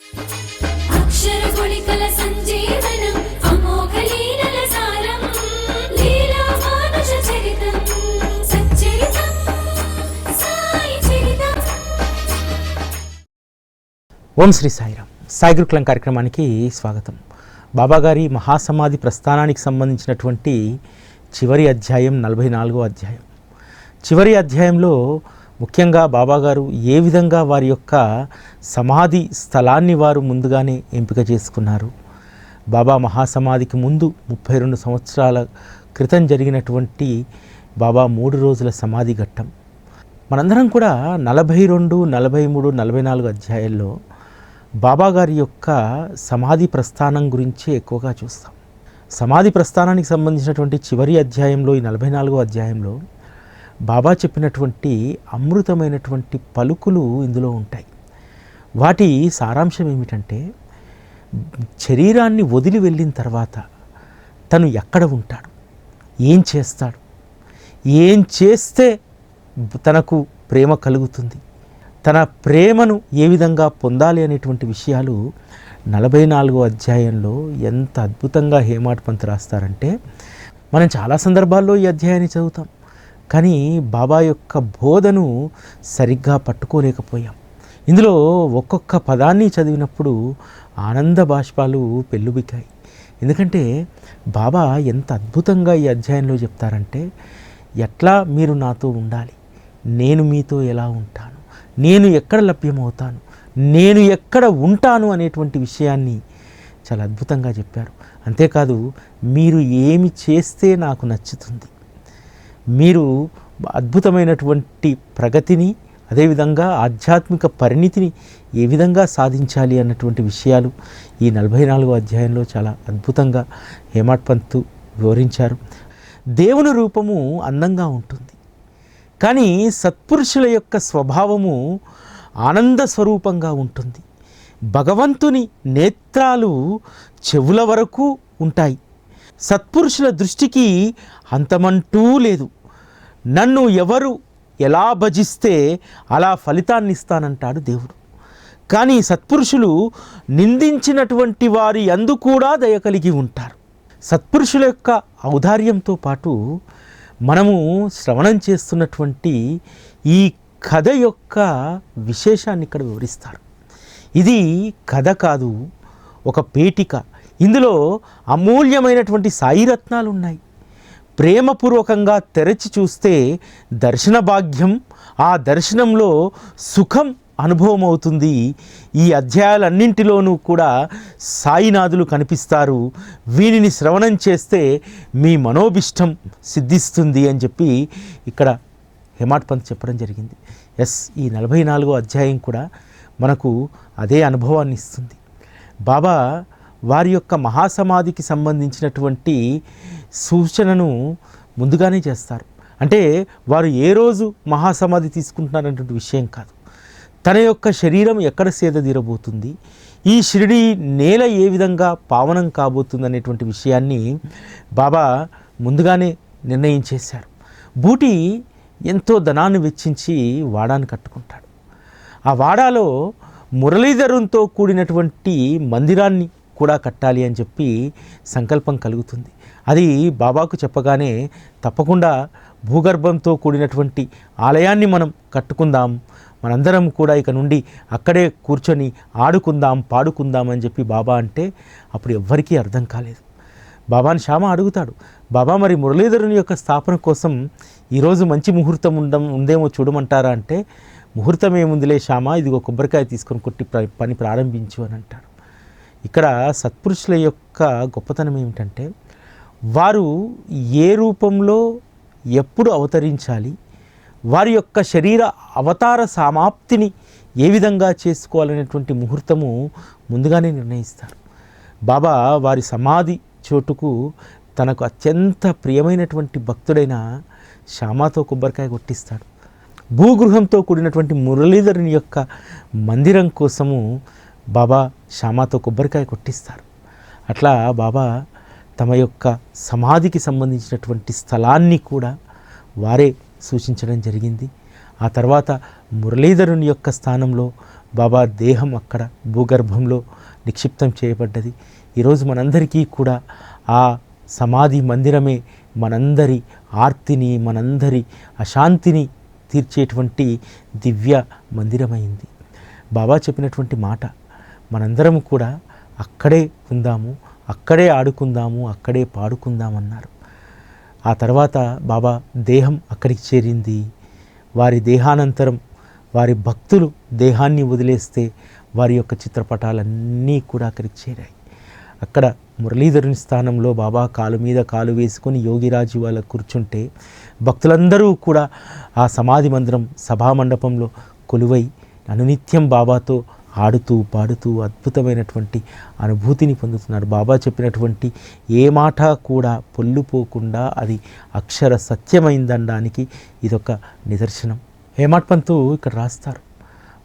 అక్షర గుళికల సంజీవనం అమోఘ లీలల సారం లీలా మానుష చరితం సచ్చరితం సాయి చరితం. ఓం శ్రీ సాయిరామ్. సాయి గురుకులం కార్యక్రమానికి స్వాగతం. బాబాగారి మహాసమాధి ప్రస్థానానికి సంబంధించినటువంటి చివరి అధ్యాయం 44వ అధ్యాయం. చివరి అధ్యాయంలో ముఖ్యంగా బాబాగారు ఏ విధంగా వారి యొక్క సమాధి స్థలాన్ని వారు ముందుగానే ఎంపిక చేసుకున్నారు, బాబా మహాసమాధికి ముందు 32 సంవత్సరాల క్రితం జరిగినటువంటి బాబా 3 రోజుల సమాధి ఘట్టం. మనందరం కూడా 42, 43, 44 అధ్యాయాల్లో బాబాగారి యొక్క సమాధి ప్రస్థానం గురించి ఎక్కువగా చూస్తాం. సమాధి ప్రస్థానానికి సంబంధించినటువంటి చివరి అధ్యాయంలో, ఈ 44వ అధ్యాయంలో బాబా చెప్పినటువంటి అమృతమైనటువంటి పలుకులు ఇందులో ఉంటాయి. వాటి సారాంశం ఏమిటంటే, శరీరాన్ని వదిలి వెళ్ళిన తర్వాత తను ఎక్కడ ఉంటాడు, ఏం చేస్తాడు, ఏం చేస్తే తనకు ప్రేమ కలుగుతుంది, తన ప్రేమను ఏ విధంగా పొందాలి అనేటువంటి విషయాలు 44వ అధ్యాయంలో ఎంత అద్భుతంగా హేమాడ్ పంత్ రాస్తారంటే, మనం చాలా సందర్భాల్లో ఈ అధ్యాయాన్ని చదువుతాం, కానీ బాబా యొక్క బోధను సరిగ్గా పట్టుకోలేకపోయాం. ఇందులో ఒక్కొక్క పదాన్ని చదివినప్పుడు ఆనంద బాష్పాలు పెళ్ళుబికాయి. ఎందుకంటే బాబా ఎంత అద్భుతంగా ఈ అధ్యాయంలో చెప్తారంటే, ఎట్లా మీరు నాతో ఉండాలి, నేను మీతో ఎలా ఉంటాను, నేను ఎక్కడ లభ్యమవుతాను, నేను ఎక్కడ ఉంటాను అనేటువంటి విషయాన్ని చాలా అద్భుతంగా చెప్పారు. అంతేకాదు, మీరు ఏమి చేస్తే నాకు నచ్చుతుంది, మీరు అద్భుతమైనటువంటి ప్రగతిని, అదేవిధంగా ఆధ్యాత్మిక పరిణితిని ఏ విధంగా సాధించాలి అన్నటువంటి విషయాలు ఈ 44వ అధ్యాయంలో చాలా అద్భుతంగా హేమాడ్ పంత్ వివరించారు. దేవుని రూపము అందంగా ఉంటుంది, కానీ సత్పురుషుల యొక్క స్వభావము ఆనంద స్వరూపంగా ఉంటుంది. భగవంతుని నేత్రాలు చెవుల వరకు ఉంటాయి. సత్పురుషుల దృష్టికి అంతమంటూ లేదు. నన్ను ఎవరు ఎలా భజిస్తే అలా ఫలితాన్ని ఇస్తానంటాడు దేవుడు. కానీ సత్పురుషులు నిందించినటువంటి వారి యందు కూడా దయ కలిగి ఉంటారు. సత్పురుషుల యొక్క ఔదార్యంతో పాటు మనము శ్రవణం చేస్తున్నటువంటి ఈ కథ యొక్క విశేషాన్ని ఇక్కడ వివరిస్తారు. ఇది కథ కాదు, ఒక పేటిక. ఇందులో అమూల్యమైనటువంటి సాయిరత్నాలు ఉన్నాయి. ప్రేమపూర్వకంగా తెరచి చూస్తే దర్శన భాగ్యం, ఆ దర్శనంలో సుఖం అనుభవం అవుతుంది. ఈ అధ్యాయాలన్నింటిలోనూ కూడా సాయినాథులు కనిపిస్తారు. వీనిని శ్రవణం చేస్తే మీ మనోభిష్టం సిద్ధిస్తుంది అని చెప్పి ఇక్కడ హేమాడ్ పంత్ చెప్పడం జరిగింది. ఈ 44వ అధ్యాయం కూడా మనకు అదే అనుభవాన్ని ఇస్తుంది. బాబా వారి యొక్క మహాసమాధికి సంబంధించినటువంటి సూచనను ముందుగానే చేస్తారు. అంటే వారు ఏ రోజు మహాసమాధి తీసుకుంటున్నారనేటువంటి విషయం కాదు, తన యొక్క శరీరం ఎక్కడ సేద తీరబోతుంది, ఈ షిరిడి నేల ఏ విధంగా పావనం కాబోతుంది అనేటువంటి విషయాన్ని బాబా ముందుగానే నిర్ణయించేశారు. బూటి ఎంతో ధనాన్ని వెచ్చించి వాడాన్ని కట్టుకుంటాడు. ఆ వాడాలో మురళీధరంతో కూడినటువంటి మందిరాన్ని కూడా కట్టాలి అని చెప్పి సంకల్పం కలుగుతుంది. అది బాబాకు చెప్పగానే, తప్పకుండా భూగర్భంతో కూడినటువంటి ఆలయాన్ని మనం కట్టుకుందాం, మనందరం కూడా ఇక నుండి అక్కడే కూర్చొని ఆడుకుందాం, పాడుకుందాం అని చెప్పి బాబా అంటే, అప్పుడు ఎవ్వరికీ అర్థం కాలేదు. బాబాని శ్యామ అడుగుతాడు, బాబా మరి మురళీధరుని యొక్క స్థాపన కోసం ఈరోజు మంచి ముహూర్తం ఉందేమో చూడమంటారా అంటే, ముహూర్తం ఏముందిలే శ్యామ, ఇదిగో కొబ్బరికాయ తీసుకొని కొట్టి పని ప్రారంభించు అని అంటారు. ఇక్కడ సత్పురుషుల యొక్క గొప్పతనం ఏమిటంటే, వారు ఏ రూపంలో ఎప్పుడు అవతరించాలి, వారి యొక్క శరీర అవతార సమాప్తిని ఏ విధంగా చేసుకోవాలనేటువంటి ముహూర్తము ముందుగానే నిర్ణయిస్తారు. బాబా వారి సమాధి చోటుకు తనకు అత్యంత ప్రియమైనటువంటి భక్తుడైన శ్యామతో కొబ్బరికాయ కొట్టిస్తాడు. భూగృహంతో కూడినటువంటి మురళీధరుని యొక్క మందిరం కోసము బాబా శ్యామతో కొబ్బరికాయ కొట్టిస్తారు. అట్లా బాబా తమ యొక్క సమాధికి సంబంధించినటువంటి స్థలాన్ని కూడా వారే సూచించడం జరిగింది. ఆ తర్వాత మురళీధరుని యొక్క స్థానంలో బాబా దేహం అక్కడ భూగర్భంలో నిక్షిప్తం చేయబడ్డది. ఈరోజు మనందరికీ కూడా ఆ సమాధి మందిరమే మనందరి ఆర్తిని, మనందరి అశాంతిని తీర్చేటువంటి దివ్య మందిరమైంది. బాబా చెప్పినటువంటి మాట, మనందరం కూడా అక్కడే ఉందాము, అక్కడే ఆడుకుందాము, అక్కడే పాడుకుందామన్నారు. ఆ తర్వాత బాబా దేహం అక్కడికి చేరింది. వారి దేహానంతరం వారి భక్తులు దేహాన్ని వదిలేస్తే వారి యొక్క చిత్రపటాలన్నీ కూడా అక్కడికి చేరాయి. అక్కడ మురళీధరుని స్థానంలో బాబా కాలు మీద కాలు వేసుకొని యోగిరాజు వాళ్ళ కూర్చుంటే భక్తులందరూ కూడా ఆ సమాధి మందిరం సభామండపంలో కొలువై అనునిత్యం బాబాతో ఆడుతూ పాడుతూ అద్భుతమైనటువంటి అనుభూతిని పొందుతున్నారు. బాబా చెప్పినటువంటి ఏ మాట కూడా పొల్లుపోకుండా అది అక్షర సత్యమైందనడానికి ఇదొక నిదర్శనం. హేమాడ్ పంతు ఇక్కడ రాస్తారు,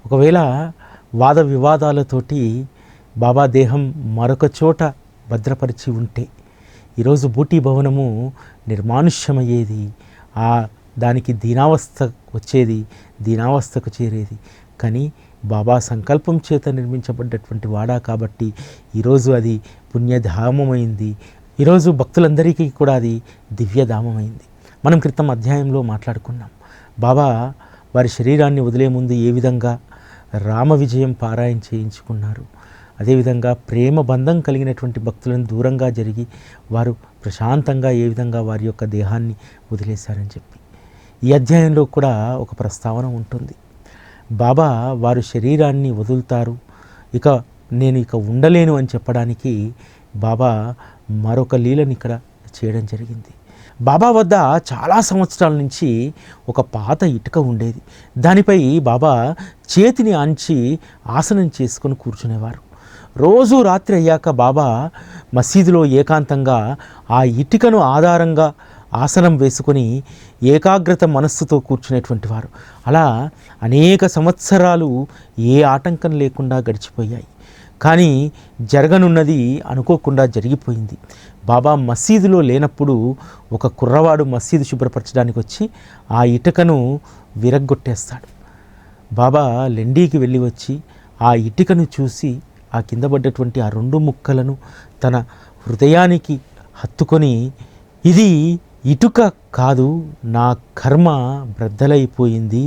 ఒకవేళ వాద వివాదాలతోటి బాబా దేహం మరొక చోట భద్రపరిచి ఉంటే ఈరోజు బూటీ భవనము నిర్మానుష్యమయ్యేది, దానికి దీనావస్థ వచ్చేది, దీనావస్థకు చేరేది. కానీ బాబా సంకల్పం చేత నిర్మించబడ్డటువంటి వాడా కాబట్టి ఈరోజు అది పుణ్యధామమైంది. ఈరోజు భక్తులందరికీ కూడా అది దివ్యధామమైంది. మనం క్రితం అధ్యాయంలో మాట్లాడుకున్నాం, బాబా వారి శరీరాన్ని వదిలే ముందు ఏ విధంగా రామ విజయం పారాయణ చేయించుకున్నారు, అదేవిధంగా ప్రేమ బంధం కలిగినటువంటి భక్తులను దూరంగా జరిగి వారు ప్రశాంతంగా ఏ విధంగా వారి యొక్క దేహాన్ని వదిలేశారని చెప్పి ఈ అధ్యాయంలో కూడా ఒక ప్రస్తావన ఉంటుంది. బాబా వారు శరీరాన్ని వదులుతారు, నేను ఇక ఉండలేను అని చెప్పడానికి బాబా మరొక లీలను ఇక్కడ చేయడం జరిగింది. బాబా వద్ద చాలా సంవత్సరాల నుంచి ఒక పాత ఇటుక ఉండేది. దానిపై బాబా చేతిని ఆంచి ఆసనం చేసుకొని కూర్చునేవారు. రోజు రాత్రి అయ్యాక బాబా మసీదులో ఏకాంతంగా ఆ ఇటుకను ఆధారంగా ఆసనం వేసుకొని ఏకాగ్రత మనస్సుతో కూర్చునేటువంటి వారు. అలా అనేక సంవత్సరాలు ఏ ఆటంకం లేకుండా గడిచిపోయాయి. కానీ జరగనున్నది అనుకోకుండా జరిగిపోయింది. బాబా మసీదులో లేనప్పుడు ఒక కుర్రవాడు మసీదు శుభ్రపరచడానికి వచ్చి ఆ ఇటుకను విరగ్గొట్టేస్తాడు. బాబా లెండీకి వెళ్ళి వచ్చి ఆ ఇటుకను చూసి ఆ కింద పడ్డటువంటి ఆ 2 ముక్కలను తన హృదయానికి హత్తుకొని, ఇది ఇటుక కాదు, నా కర్మ బ్రద్దలైపోయింది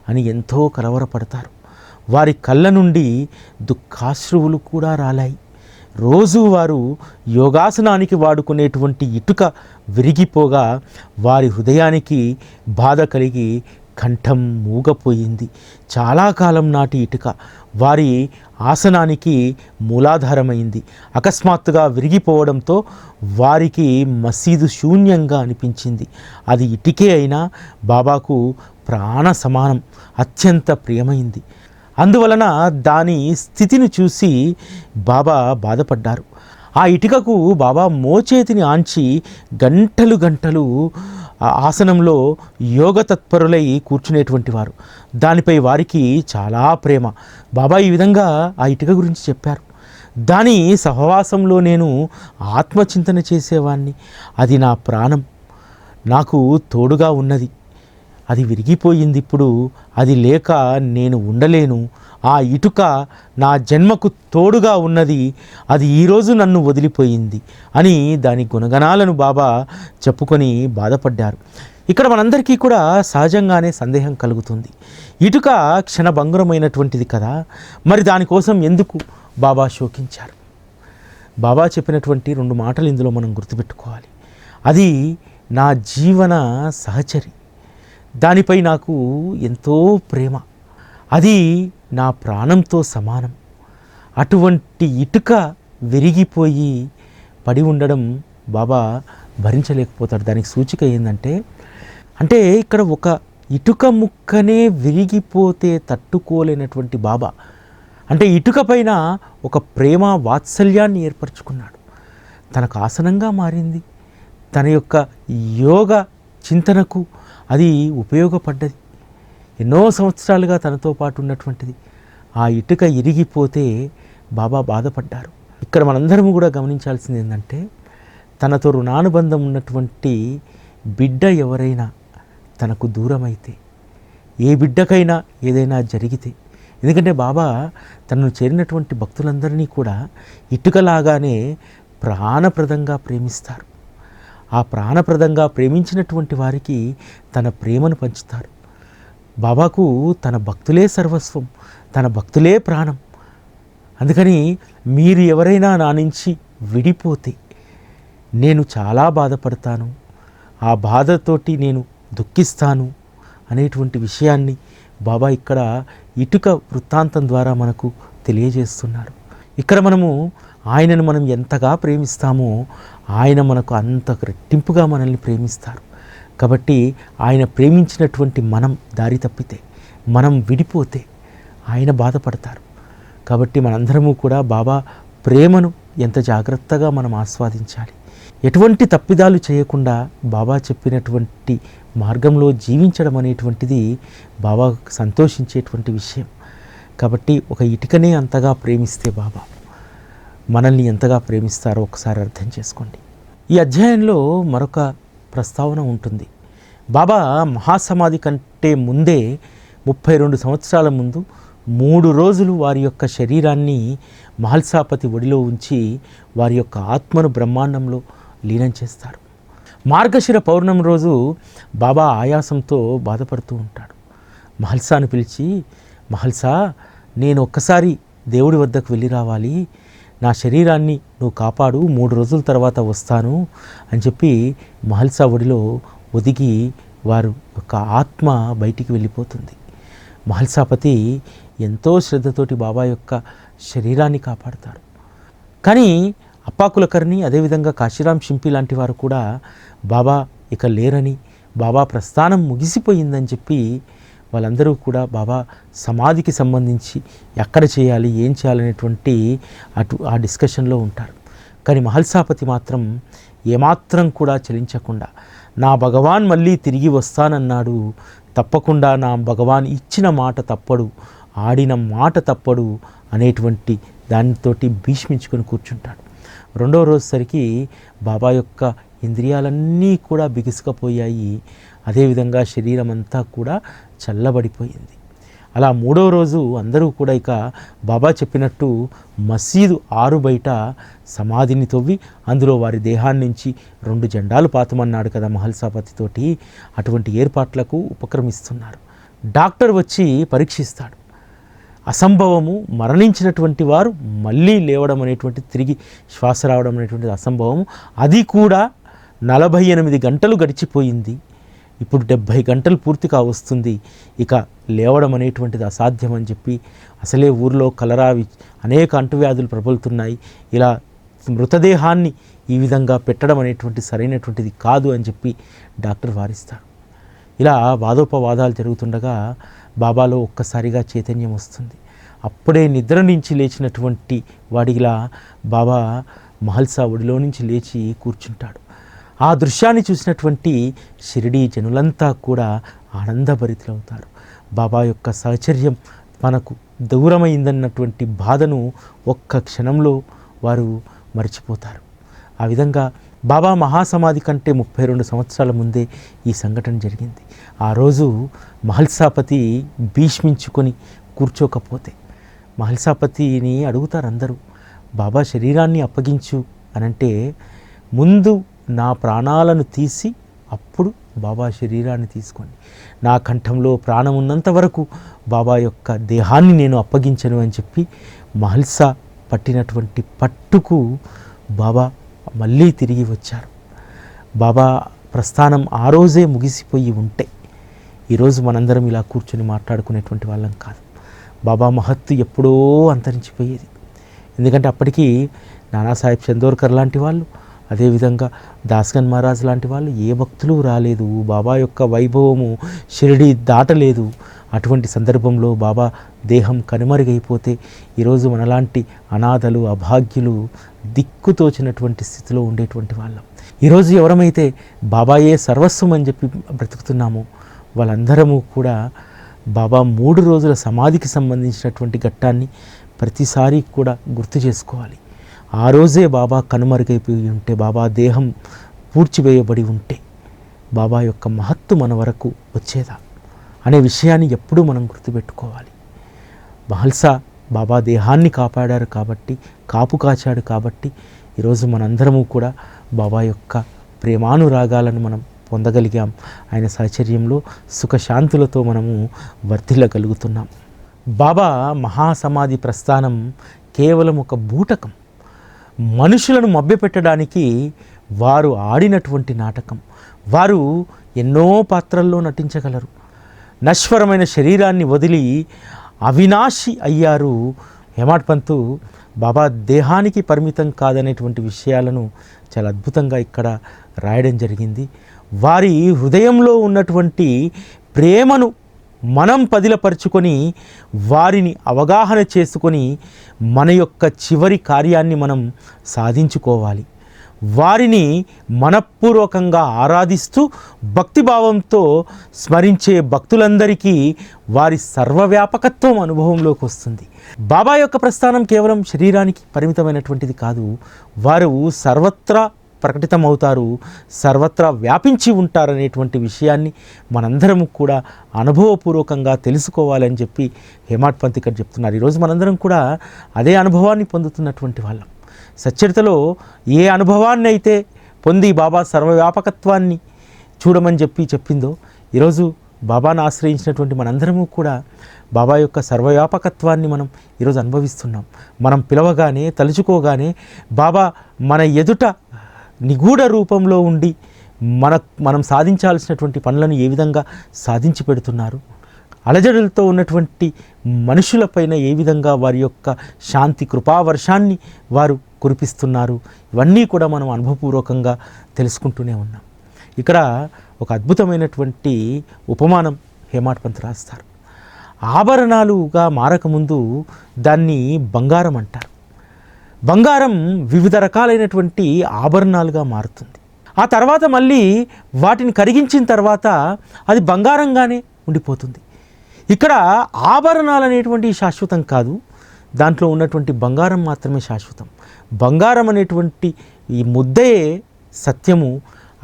అని ఎంతో కలవరపడతారు. వారి కళ్ళ నుండి దుఃఖాశ్రువులు కూడా రాలాయి. రోజు వారు యోగాసనానికి వాడుకునేటువంటి ఇటుక విరిగిపోగా వారి హృదయానికి బాధ కలిగి కంఠం మూగపోయింది. చాలా కాలం నాటి ఇటుక వారి ఆసనానికి మూలాధారమైంది. అకస్మాత్తుగా విరిగిపోవడంతో వారికి మసీదు శూన్యంగా అనిపించింది. అది ఇటుకే అయినా బాబాకు ప్రాణ సమానం, అత్యంత ప్రియమైంది. అందువలన దాని స్థితిని చూసి బాబా బాధపడ్డారు. ఆ ఇటుకకు బాబా మోచేతిని ఆంచి గంటలు గంటలు ఆసనంలో యోగ తత్పరులై కూర్చునేటువంటి వారు. దానిపై వారికి చాలా ప్రేమ. బాబా ఈ విధంగా ఆ ఇటుక గురించి చెప్పారు, దాని సహవాసంలో నేను ఆత్మచింతన చేసేవాడిని, అది నా ప్రాణం, నాకు తోడుగా ఉన్నది, అది విరిగిపోయింది. ఇప్పుడు అది లేక నేను ఉండలేను. ఆ ఇటుక నా జన్మకు తోడుగా ఉన్నది, అది ఈరోజు నన్ను వదిలిపోయింది అని దాని గుణగణాలను బాబా చెప్పుకొని బాధపడ్డారు. ఇక్కడ మనందరికీ కూడా సహజంగానే సందేహం కలుగుతుంది, ఇటుక క్షణభంగురమైనటువంటిది కదా, మరి దానికోసం ఎందుకు బాబా శోకించారు? బాబా చెప్పినటువంటి 2 మాటలు ఇందులో మనం గుర్తుపెట్టుకోవాలి. అది నా జీవన సహచరి, దానిపై నాకు ఎంతో ప్రేమ, అది నా ప్రాణంతో సమానం. అటువంటి ఇటుక విరిగిపోయి పడి ఉండడం బాబా భరించలేకపోతాడు. దానికి సూచిక ఏంటంటే, ఇక్కడ ఒక ఇటుక ముక్కనే విరిగిపోతే తట్టుకోలేనటువంటి బాబా ఇటుక పైన ఒక ప్రేమ వాత్సల్యాన్ని ఏర్పరచుకున్నాడు. తనకు ఆసనంగా మారింది, తన యొక్క యోగ చింతనకు అది ఉపయోగపడ్డది. ఎన్నో సంవత్సరాలుగా తనతో పాటు ఉన్నటువంటిది. ఆ ఇటుక ఇరిగిపోతే బాబా బాధపడ్డారు. ఇక్కడ మనందరం కూడా గమనించాల్సింది ఏంటంటే, తనతో రుణానుబంధం ఉన్నటువంటి బిడ్డ ఎవరైనా తనకు దూరమైతే, ఏ బిడ్డకైనా ఏదైనా జరిగితే ఎందుకంటే బాబా తనను చేరినటువంటి భక్తులందరినీ కూడా ఇటుకలాగానే ప్రాణప్రదంగా ప్రేమిస్తారు. ఆ ప్రాణప్రదంగా ప్రేమించినటువంటి వారికి తన ప్రేమను పంచుతారు. బాబాకు తన భక్తులే సర్వస్వం, తన భక్తులే ప్రాణం. అందుకని మీరు ఎవరైనా నా నుంచి విడిపోతే నేను చాలా బాధపడతాను, ఆ బాధతోటి నేను దుఃఖిస్తాను అనేటువంటి విషయాన్ని బాబా ఇక్కడ ఇటుక వృత్తాంతం ద్వారా మనకు తెలియజేస్తున్నారు. ఇక్కడ ఆయనను మనం ఎంతగా ప్రేమిస్తామో ఆయన మనకు అంత రెట్టింపుగా మనల్ని ప్రేమిస్తారు. కాబట్టి ఆయన ప్రేమించినటువంటి మనం దారి తప్పితే, మనం విడిపోతే ఆయన బాధపడతారు. కాబట్టి మనందరము కూడా బాబా ప్రేమను ఎంత జాగ్రత్తగా మనం ఆస్వాదించాలి. ఎటువంటి తప్పిదాలు చేయకుండా బాబా చెప్పినటువంటి మార్గంలో జీవించడం అనేటువంటిది బాబా సంతోషించేటువంటి విషయం. కాబట్టి ఒక ఇటుకనే అంతగా ప్రేమిస్తే బాబా మనల్ని ఎంతగా ప్రేమిస్తారో ఒకసారి అర్థం చేసుకోండి. ఈ అధ్యాయంలో మరొక ప్రస్తావన ఉంటుంది. బాబా మహాసమాధి కంటే ముందే 32 సంవత్సరాల ముందు 3 రోజులు వారి యొక్క శరీరాన్ని మహల్సాపతి ఒడిలో ఉంచి వారి యొక్క ఆత్మను బ్రహ్మాండంలో లీనం చేస్తారు. మార్గశిర పౌర్ణమి రోజు బాబా ఆయాసంతో బాధపడుతూ ఉంటాడు. మహల్సాను పిలిచి, మహల్సా, నేను ఒక్కసారి దేవుడి వద్దకు వెళ్ళి రావాలి, నా శరీరాన్ని నువ్వు కాపాడు, 3 రోజుల తర్వాత వస్తాను అని చెప్పి మహల్సా ఒడిలో ఒదిగి వారి యొక్క ఆత్మ బయటికి వెళ్ళిపోతుంది. మహల్సాపతి ఎంతో శ్రద్ధతోటి బాబా యొక్క శరీరాన్ని కాపాడతారు. కానీ అప్పాకులకర్ణి, అదేవిధంగా కాశీరాం షింపి లాంటి వారు కూడా బాబా ఇక లేరని, బాబా ప్రస్థానం ముగిసిపోయిందని చెప్పి వాళ్ళందరూ కూడా బాబా సమాధికి సంబంధించి ఎక్కడ చేయాలి, ఏం చేయాలనేటువంటి ఆ డిస్కషన్లో ఉంటారు. కానీ మహల్సాపతి మాత్రం ఏమాత్రం కూడా చలించకుండా, నా భగవాన్ మళ్ళీ తిరిగి వస్తానన్నాడు, తప్పకుండా నా భగవాన్ ఇచ్చిన మాట తప్పడు, ఆడిన మాట తప్పడు అనేటువంటి దానితోటి భీష్మించుకొని కూర్చుంటాడు. 2వ రోజు సరికి బాబా యొక్క ఇంద్రియాలన్నీ కూడా బిగుసుకపోయాయి. అదేవిధంగా శరీరం అంతా కూడా చల్లబడిపోయింది. అలా 3వ రోజు అందరూ కూడా ఇక బాబా చెప్పినట్టు మసీదు 6 బయట సమాధిని తవ్వి అందులో వారి దేహాన్ని నుంచి 2 జెండాలు పాతమన్నాడు కదా మహల్సాపతితోటి. అటువంటి ఏర్పాట్లకు ఉపక్రమిస్తున్నారు. డాక్టర్ వచ్చి పరీక్షిస్తాడు. అసంభవము, మరణించినటువంటి వారు మళ్ళీ లేవడం అనేటువంటి, తిరిగి శ్వాస రావడం అనేటువంటిది అసంభవము. అది కూడా 48 గంటలు గడిచిపోయింది, ఇప్పుడు 70 గంటలు పూర్తిగా వస్తుంది, ఇక లేవడం అనేటువంటిది అసాధ్యం అని చెప్పి, అసలే ఊర్లో కలరా అనేక అంటువ్యాధులు ప్రబలుతున్నాయి, ఇలా మృతదేహాన్ని ఈ విధంగా పెట్టడం అనేటువంటి సరైనటువంటిది కాదు అని చెప్పి డాక్టర్ వారిస్తాడు. ఇలా వాదోపవాదాలు జరుగుతుండగా బాబాలో ఒక్కసారిగా చైతన్యం వస్తుంది. అప్పుడే నిద్ర నుంచి లేచినటువంటి వాడిలా బాబా మహల్సా ఒడిలో నుంచి లేచి కూర్చుంటాడు. ఆ దృశ్యాన్ని చూసినటువంటి షిరిడీ జనులంతా కూడా ఆనందభరితులవుతారు. బాబా యొక్క సహచర్యం మనకు దూరమైందన్నటువంటి బాధను ఒక్క క్షణంలో వారు మర్చిపోతారు. ఆ విధంగా బాబా మహాసమాధి కంటే 32 సంవత్సరాల ముందే ఈ సంఘటన జరిగింది. ఆ రోజు మహల్సాపతి భీష్మించుకొని కూర్చోకపోతే, మహల్సాపతిని అడుగుతారు అందరూ, బాబా శరీరాన్ని అప్పగించు అనంటే, ముందు నా ప్రాణాలను తీసి అప్పుడు బాబా శరీరాన్ని తీసుకోండి, నా కంఠంలో ప్రాణం ఉన్నంత వరకు బాబా యొక్క దేహాన్ని నేను అప్పగించను అని చెప్పి మహల్సా పట్టినటువంటి పట్టుకు బాబా మళ్ళీ తిరిగి వచ్చారు. బాబా ప్రస్థానం ఆ రోజే ముగిసిపోయి ఉంటే ఈరోజు మనందరం ఇలా కూర్చొని మాట్లాడుకునేటువంటి వాళ్ళం కాదు. బాబా మహత్తు ఎప్పుడో అంతరించిపోయేది. ఎందుకంటే అప్పటికి నానాసాహెబ్ చందోర్కర్ లాంటి వాళ్ళు, అదేవిధంగా దాస్గన్ మహారాజ్ లాంటి వాళ్ళు ఏ భక్తులు రాలేదు, బాబా యొక్క వైభవము షిరిడి దాటలేదు. అటువంటి సందర్భంలో బాబా దేహం కనుమరుగైపోతే ఈరోజు మనలాంటి అనాథలు, అభాగ్యులు, దిక్కుతోచినటువంటి స్థితిలో ఉండేటువంటి వాళ్ళం. ఈరోజు ఎవరమైతే బాబాయే సర్వస్వం అని చెప్పి బ్రతుకుతున్నామో వాళ్ళందరము కూడా బాబా 3 రోజుల సమాధికి సంబంధించినటువంటి ఘట్టాన్ని ప్రతిసారి కూడా గుర్తు చేసుకోవాలి. ఆ రోజే బాబా కనుమరుగైపోయి ఉంటే, బాబా దేహం పూడ్చివేయబడి ఉంటే బాబా యొక్క మహత్తు మన వరకు వచ్చేదా అనే విషయాన్ని ఎప్పుడూ మనం గుర్తుపెట్టుకోవాలి. మహల్సా బాబా దేహాన్ని కాపాడారు కాబట్టి, కాపు కాచాడు కాబట్టి ఈరోజు మనందరము కూడా బాబా యొక్క ప్రేమానురాగాలను మనం పొందగలిగాం. ఆయన సాహచర్యంలో సుఖశాంతులతో మనము వర్ధిల్లగలుగుతున్నాం. బాబా మహాసమాధి ప్రస్థానం కేవలం ఒక బూటకం, మనుషులను మభ్యపెట్టడానికి వారు ఆడినటువంటి నాటకం. వారు ఎన్నో పాత్రల్లో నటించగలరు. నశ్వరమైన శరీరాన్ని వదిలి అవినాశి అయ్యారు. హేమాడ్ పంతు బాబా దేహానికి పరిమితం కాదనేటువంటి విషయాలను చాలా అద్భుతంగా ఇక్కడ రాయడం జరిగింది. వారి హృదయంలో ఉన్నటువంటి ప్రేమను మనం పదిలపరుచుకొని వారిని అవగాహన చేసుకొని మన యొక్క చివరి కార్యాన్ని మనం సాధించుకోవాలి. వారిని మనఃపూర్వకంగా ఆరాధిస్తూ భక్తిభావంతో స్మరించే భక్తులందరికీ వారి సర్వవ్యాపకత్వం అనుభవంలోకి వస్తుంది. బాబా యొక్క ప్రస్థానం కేవలం శరీరానికి పరిమితమైనటువంటిది కాదు. వారు సర్వత్రా ప్రకటితమవుతారు, సర్వత్రా వ్యాపించి ఉంటారనేటువంటి విషయాన్ని మనందరం కూడా అనుభవపూర్వకంగా తెలుసుకోవాలని చెప్పి హేమాడ్ పంత్ ఇక్కడ చెప్తున్నారు. ఈరోజు మనందరం కూడా అదే అనుభవాన్ని పొందుతున్నటువంటి వాళ్ళం. సచ్చరితలో ఏ అనుభవాన్ని అయితే పొంది బాబా సర్వవ్యాపకత్వాన్ని చూడమని చెప్పి చెప్పిందో, ఈరోజు బాబాను ఆశ్రయించినటువంటి మనందరము కూడా బాబా యొక్క సర్వవ్యాపకత్వాన్ని మనం ఈరోజు అనుభవిస్తున్నాం. మనం పిలవగానే, తలుచుకోగానే బాబా మన ఎదుట నిగూఢ రూపంలో ఉండి మనం సాధించాల్సినటువంటి పనులను ఏ విధంగా సాధించి పెడుతున్నారు, అలజడులతో ఉన్నటువంటి మనుషులపైన ఏ విధంగా వారి యొక్క శాంతి కృపావర్షాన్ని వారు కురిపిస్తున్నారు, ఇవన్నీ కూడా మనం అనుభవపూర్వకంగా తెలుసుకుంటూనే ఉన్నాం. ఇక్కడ ఒక అద్భుతమైనటువంటి ఉపమానం హేమాడ్ పంత్ రాస్తారు. ఆభరణాలుగా మారకముందు దాన్ని బంగారం అంటారు. బంగారం వివిధ రకాలైనటువంటి ఆభరణాలుగా మారుతుంది. ఆ తర్వాత మళ్ళీ వాటిని కరిగించిన తర్వాత అది బంగారంగానే ఉండిపోతుంది. ఇక్కడ ఆభరణాలు అనేటువంటి శాశ్వతం కాదు, దాంట్లో ఉన్నటువంటి బంగారం మాత్రమే శాశ్వతం. బంగారం అనేటువంటి ఈ ముద్దయే సత్యము.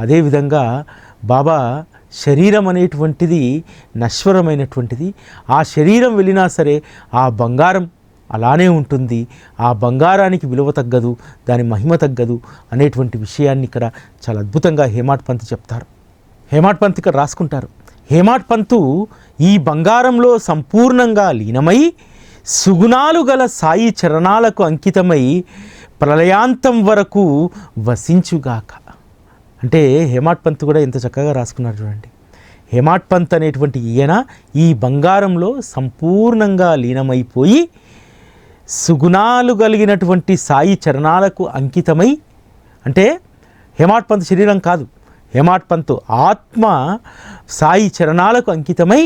అదేవిధంగా బాబా శరీరం అనేటువంటిది నశ్వరమైనటువంటిది. ఆ శరీరం వెళ్ళినా సరే ఆ బంగారం అలానే ఉంటుంది. ఆ బంగారానికి విలువ తగ్గదు, దాని మహిమ తగ్గదు అనేటువంటి విషయాన్ని ఇక్కడ చాలా అద్భుతంగా హేమాడ్ పంత్ చెప్తారు. హేమాడ్ పంత్ ఇక్కడ రాసుకుంటారు. హేమాడ్ పంతు ఈ బంగారంలో సంపూర్ణంగా లీనమై సుగుణాలు గల సాయి చరణాలకు అంకితమై ప్రళయాంతం వరకు వసించుగాక. అంటే హేమాడ్ పంత్ కూడా ఎంత చక్కగా రాసుకున్నారు చూడండి. హేమాడ్ పంత్ అనేటువంటి ఈయన ఈ బంగారంలో సంపూర్ణంగా లీనమైపోయి సుగుణాలు కలిగినటువంటి సాయి చరణాలకు అంకితమై, అంటే హేమాడ్ పంత్ శరీరం కాదు, హేమాడ్ పంత్ ఆత్మ సాయి చరణాలకు అంకితమై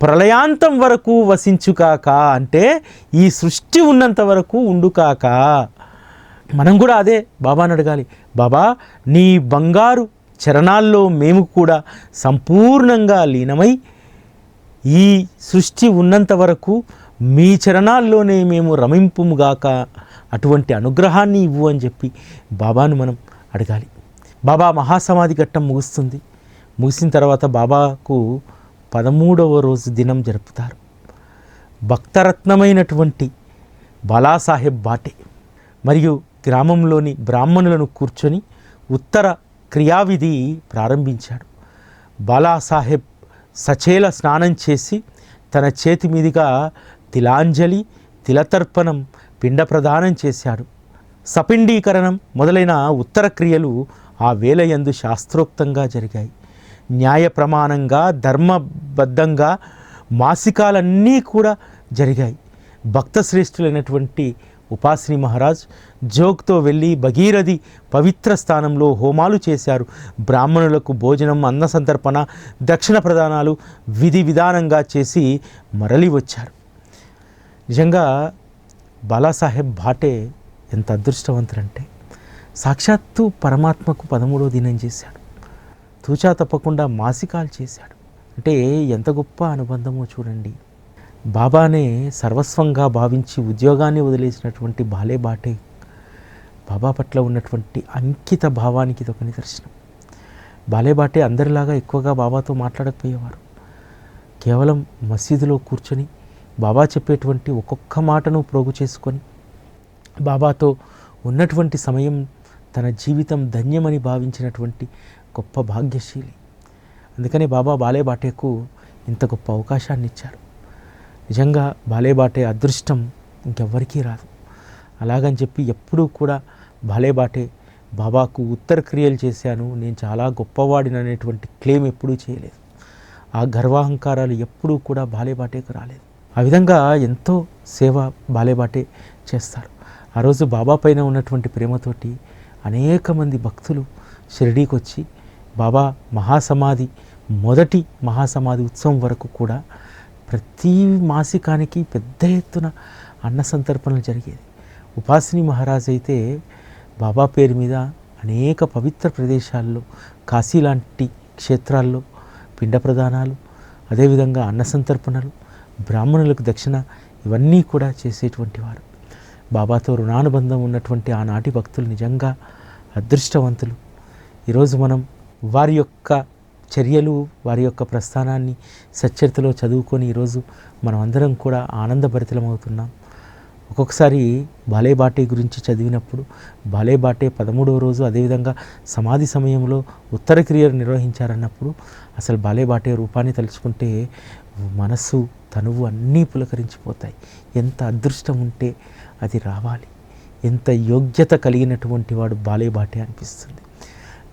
ప్రళయాంతం వరకు వసించుకాక, అంటే ఈ సృష్టి ఉన్నంత వరకు ఉండుకాక. మనం కూడా అదే బాబాని అడగాలి. బాబా, నీ బంగారు చరణాల్లో మేము కూడా సంపూర్ణంగా లీనమై ఈ సృష్టి ఉన్నంత వరకు మీ చరణాల్లోనే మేము రమింపుముగాక, అటువంటి అనుగ్రహాన్ని ఇవ్వు అని చెప్పి బాబాను మనం అడగాలి. బాబా మహాసమాధి ఘట్టం ముగుస్తుంది. ముగిసిన తర్వాత బాబాకు 13వ రోజు దినం జరుపుతారు. భక్తరత్నమైనటువంటి బాలాసాహెబ్ బాటే మరియు గ్రామంలోని బ్రాహ్మణులను కూర్చొని ఉత్తర క్రియావిధి ప్రారంభించాడు. బాలాసాహెబ్ సచేల స్నానం చేసి తన చేతి మీదుగా తిలాంజలి, తిలతర్పణం, పిండ ప్రదానం చేశాడు. సపిండీకరణం మొదలైన ఉత్తర క్రియలు ఆ వేళయందు శాస్త్రోక్తంగా జరిగాయి. న్యాయ ప్రమాణంగా, ధర్మబద్ధంగా మాసికాలన్నీ కూడా జరిగాయి. భక్త శ్రేష్ఠులైనటువంటి ఉపాసిని మహారాజ్ జోగ్తో వెళ్ళి భగీరథి పవిత్ర స్థానంలో హోమాలు చేశారు. బ్రాహ్మణులకు భోజనం, అన్న సంతర్పణ, దక్షిణ ప్రదానాలు విధి విధానంగా చేసి మరలి వచ్చారు. నిజంగా బాలాసాహెబ్ బాటే ఎంత అదృష్టవంతులంటే సాక్షాత్తు పరమాత్మకు 13వ దినం చేశాడు. తూచా తప్పకుండా మాసికాలు చేశాడు. అంటే ఎంత గొప్ప అనుబంధమో చూడండి. బాబానే సర్వస్వంగా భావించి ఉద్యోగాన్ని వదిలేసినటువంటి బాలే బాటే బాబా పట్ల ఉన్నటువంటి అంకిత భావానికి ఇది ఒక నిదర్శనం. బాలే బాటే అందరిలాగా ఎక్కువగా బాబాతో మాట్లాడకపోయేవారు. కేవలం మసీదులో కూర్చొని బాబా చెప్పేటువంటి ఒక్కొక్క మాటను ప్రోగు చేసుకొని బాబాతో ఉన్నటువంటి సమయం తన జీవితం ధన్యమని భావించినటువంటి గొప్ప భాగ్యశీలి. అందుకనే బాబా బాలేబాటేకు ఇంత గొప్ప అవకాశాన్ని ఇచ్చారు. నిజంగా బాలేబాటే అదృష్టం ఇంకెవ్వరికీ రాదు. అలాగని చెప్పి ఎప్పుడూ కూడా బాలేబాటే బాబాకు ఉత్తర క్రియలు చేశాను, నేను చాలా గొప్పవాడిని అనేటువంటి క్లెయిమ్ ఎప్పుడూ చేయలేదు. ఆ గర్వాహంకారాలు ఎప్పుడూ కూడా బాలేబాటేకు రాలేదు. ఆ విధంగా ఎంతో సేవ బాలేబాటే చేస్తారు. ఆ రోజు బాబా పైన ఉన్నటువంటి ప్రేమతోటి అనేక మంది భక్తులు షిరిడీకి వచ్చి బాబా మహాసమాధి మొదటి మహాసమాధి ఉత్సవం వరకు కూడా ప్రతి మాసికానికి పెద్ద ఎత్తున అన్న సంతర్పణలు జరిగేది. ఉపాసిని మహారాజ్ అయితే బాబా పేరు మీద అనేక పవిత్ర ప్రదేశాల్లో, కాశీ లాంటి క్షేత్రాల్లో పిండ ప్రదానాలు, అదేవిధంగా అన్న సంతర్పణలు, బ్రాహ్మణులకు దక్షిణ, ఇవన్నీ కూడా చేసేటువంటి వారు. బాబాతో రుణానుబంధం ఉన్నటువంటి ఆనాటి భక్తులు నిజంగా అదృష్టవంతులు. ఈరోజు మనం వారి యొక్క చర్యలు, వారి యొక్క ప్రస్థానాన్ని సచ్చరితలో చదువుకొని ఈరోజు మనం అందరం కూడా ఆనందభరితలమవుతున్నాం. ఒక్కొక్కసారి బాలేబాటే గురించి చదివినప్పుడు బాలేబాటే 13వ రోజు అదేవిధంగా సమాధి సమయంలో ఉత్తర క్రియలు నిర్వహించారన్నప్పుడు అసలు బాలేబాటే రూపాన్ని తలుచుకుంటే మనస్సు తనువు అన్నీ పులకరించిపోతాయి. ఎంత అదృష్టం ఉంటే అది రావాలి, ఎంత యోగ్యత కలిగినటువంటి వాడు బాలేబాటే అనిపిస్తుంది.